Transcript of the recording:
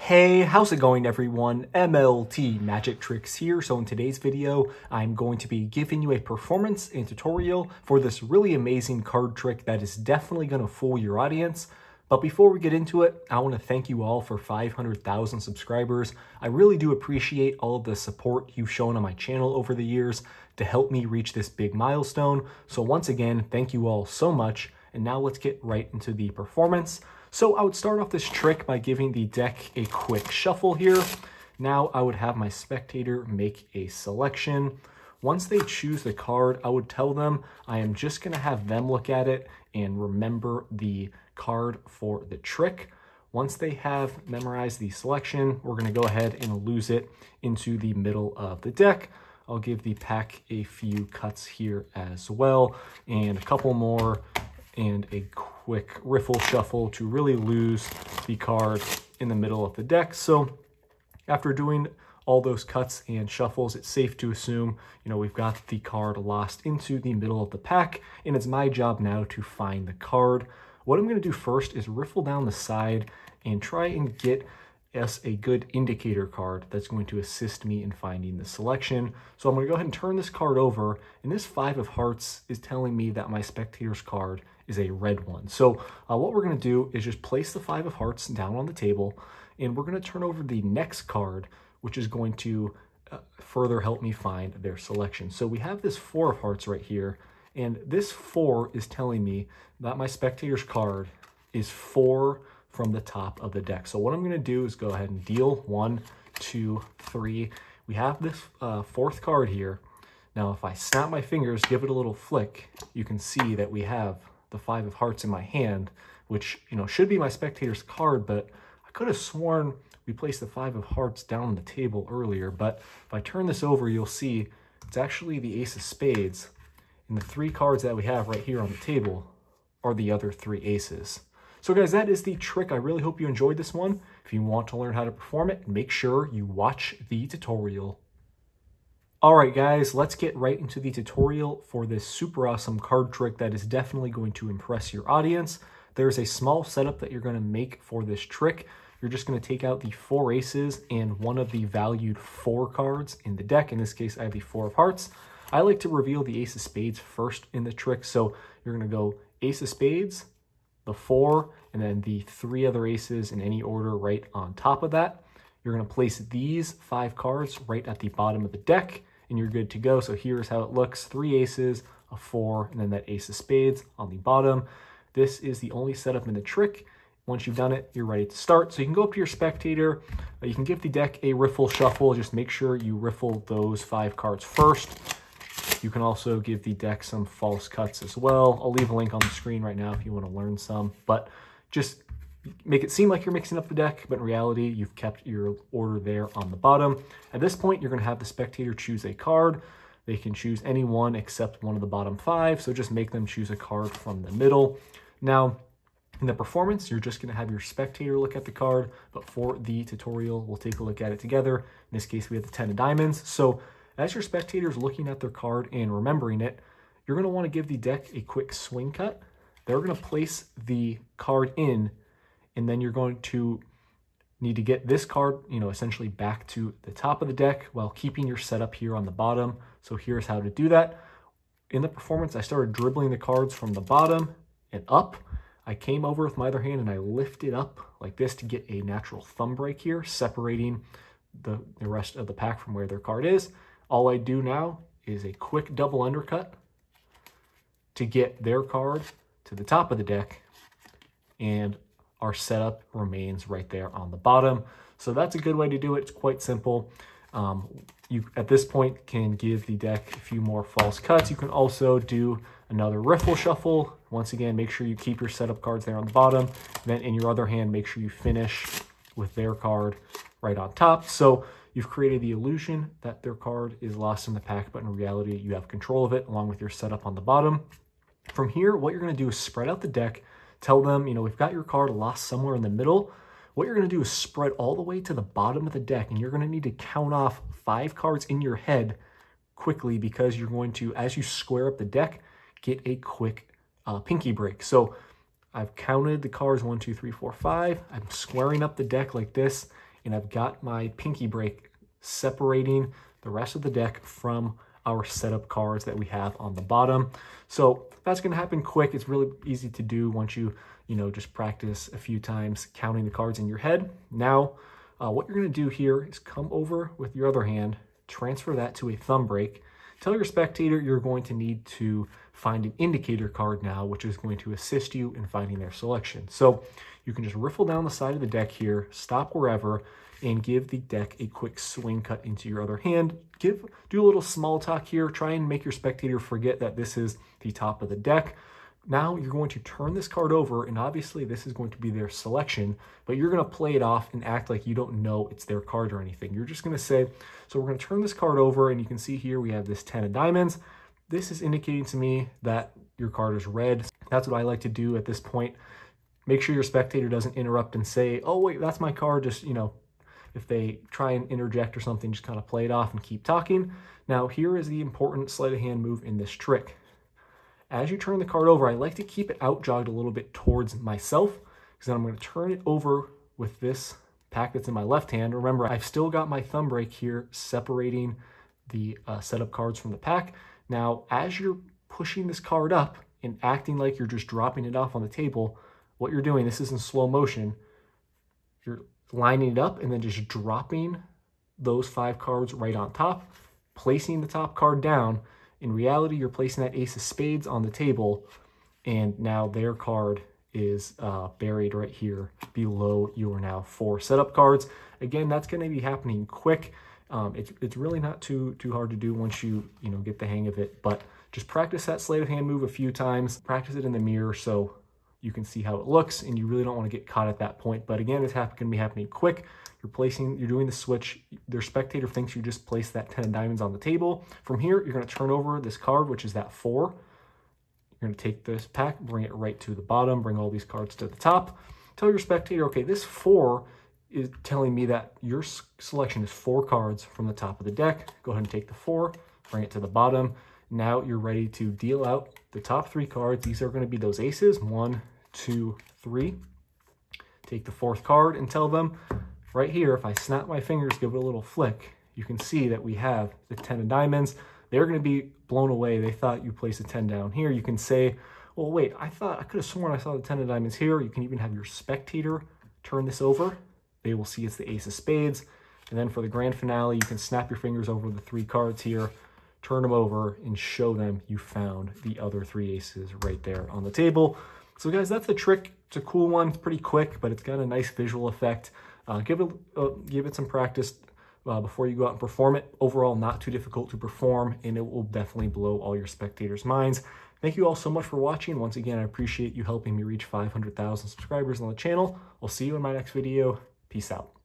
Hey, how's it going everyone? MLT Magic Tricks here. So in today's video, I'm going to be giving you a performance and tutorial for this really amazing card trick that is definitely going to fool your audience. But before we get into it, I want to thank you all for 500,000 subscribers. I really do appreciate all of the support you've shown on my channel over the years to help me reach this big milestone. So once again, thank you all so much. And now let's get right into the performance. So I would start off this trick by giving the deck a quick shuffle here. Now I would have my spectator make a selection. Once they choose the card, I would tell them I am just going to have them look at it and remember the card for the trick. Once they have memorized the selection, we're going to go ahead and lose it into the middle of the deck. I'll give the pack a few cuts here as well, and a couple more, and a quick riffle shuffle to really lose the card in the middle of the deck. So after doing all those cuts and shuffles, it's safe to assume, we've got the card lost into the middle of the pack, and it's my job now to find the card. What I'm going to do first is riffle down the side and try and get us a good indicator card that's going to assist me in finding the selection. So I'm going to go ahead and turn this card over, and this 5 of hearts is telling me that my spectator's card is a red one. So what we're going to do is just place the 5 of hearts down on the table, and we're going to turn over the next card, which is going to further help me find their selection. So we have this 4 of hearts right here, and this 4 is telling me that my spectator's card is 4 from the top of the deck. So what I'm going to do is go ahead and deal 1, 2, 3. We have this 4th card here. Now, if I snap my fingers, give it a little flick, you can see that we have the 5 of hearts in my hand, which, should be my spectator's card, but I could have sworn we placed the 5 of hearts down on the table earlier. But if I turn this over, you'll see it's actually the ace of spades, and the 3 cards that we have right here on the table are the other 3 aces. So guys, that is the trick. I really hope you enjoyed this one. If you want to learn how to perform it, make sure you watch the tutorial. All right, guys, let's get right into the tutorial for this super awesome card trick that is definitely going to impress your audience. There's a small setup that you're going to make for this trick. You're just going to take out the 4 aces and one of the valued 4 cards in the deck. In this case, I have the 4 of hearts. I like to reveal the ace of spades first in the trick. So you're going to go ace of spades, the 4, and then the 3 other aces in any order right on top of that. You're going to place these 5 cards right at the bottom of the deck, and you're good to go. So here's how it looks: 3 aces, a 4, and then that ace of spades on the bottom. This is the only setup in the trick. Once you've done it, you're ready to start. So you can go up to your spectator. You can give the deck a riffle shuffle. Just make sure you riffle those 5 cards first. You can also give the deck some false cuts as well. I'll leave a link on the screen right now if you want to learn some, but just make it seem like you're mixing up the deck, but in reality, you've kept your order there on the bottom. At this point, you're going to have the spectator choose a card. They can choose any one except one of the bottom 5, so just make them choose a card from the middle. Now, in the performance, you're just going to have your spectator look at the card, but for the tutorial, we'll take a look at it together. In this case, we have the 10 of diamonds. So as your spectator is looking at their card and remembering it, you're going to want to give the deck a quick swing cut. They're going to place the card in, and then you're going to need to get this card, essentially back to the top of the deck while keeping your setup here on the bottom. So here's how to do that. In the performance, I started dribbling the cards from the bottom and up. I came over with my other hand and I lifted up like this to get a natural thumb break here, separating the rest of the pack from where their card is. All I do now is a quick double undercut to get their card to the top of the deck, and our setup remains right there on the bottom. So that's a good way to do it. It's quite simple. You, at this point, can give the deck a few more false cuts. You can also do another riffle shuffle. Once again, make sure you keep your setup cards there on the bottom. Then in your other hand, make sure you finish with their card right on top. So you've created the illusion that their card is lost in the pack, but in reality, you have control of it along with your setup on the bottom. From here, what you're going to do is spread out the deck. Tell them, we've got your card lost somewhere in the middle. What you're going to do is spread all the way to the bottom of the deck, and you're going to need to count off 5 cards in your head quickly, because you're going to, as you square up the deck, get a quick pinky break. So I've counted the cards 1, 2, 3, 4, 5. I'm squaring up the deck like this, and I've got my pinky break separating the rest of the deck from our setup cards that we have on the bottom. So that's going to happen quick. It's really easy to do once you just practice a few times counting the cards in your head. Now, what you're going to do here is come over with your other hand, transfer that to a thumb break. Tell your spectator you're going to need to find an indicator card now, which is going to assist you in finding their selection. So you can just riffle down the side of the deck here, stop wherever, and give the deck a quick swing cut into your other hand. Do a little small talk here. Try and make your spectator forget that this is the top of the deck. Now you're going to turn this card over, and obviously this is going to be their selection, but you're going to play it off and act like you don't know it's their card or anything. You're just going to say, so we're going to turn this card over, and you can see here we have this 10 of diamonds. This is indicating to me that your card is red. That's what I like to do at this point. Make sure your spectator doesn't interrupt and say, oh wait, that's my card. Just, if they try and interject or something, just kind of play it off and keep talking. Now, here is the important sleight of hand move in this trick. As you turn the card over, I like to keep it out jogged a little bit towards myself, because then I'm going to turn it over with this pack that's in my left hand. Remember, I've still got my thumb break here separating the setup cards from the pack. Now, as you're pushing this card up and acting like you're just dropping it off on the table, what you're doing, this is in slow motion, you're lining it up and then just dropping those 5 cards right on top, placing the top card down. In reality, you're placing that ace of spades on the table, and now their card is buried right here below your now 4 setup cards. Again, that's going to be happening quick. It's really not too hard to do once you get the hang of it, but just practice that sleight of hand move a few times. Practice it in the mirror so you can see how it looks, and you really don't want to get caught at that point. But again, it's going to be happening quick. You're doing the switch. Their spectator thinks you just placed that 10 of diamonds on the table. From here, you're going to turn over this card, which is that 4. You're going to take this pack, bring it right to the bottom, bring all these cards to the top. Tell your spectator, okay, this 4 is telling me that your selection is 4 cards from the top of the deck. Go ahead and take the 4, bring it to the bottom. Now you're ready to deal out the top 3 cards. These are going to be those aces, 1, 2, 3. Take the 4th card and tell them, right here, if I snap my fingers, give it a little flick, you can see that we have the 10 of diamonds. They're going to be blown away. They thought you placed a 10 down here. You can say, well, wait, I could have sworn I saw the 10 of diamonds here. You can even have your spectator turn this over. They will see it's the ace of spades. And then for the grand finale, you can snap your fingers over the 3 cards here, turn them over, and show them you found the other 3 aces right there on the table. So guys, that's the trick. It's a cool one. It's pretty quick, but it's got a nice visual effect. Give it some practice before you go out and perform it. Overall, not too difficult to perform, and it will definitely blow all your spectators' minds. Thank you all so much for watching. Once again, I appreciate you helping me reach 500,000 subscribers on the channel. I'll see you in my next video. Peace out.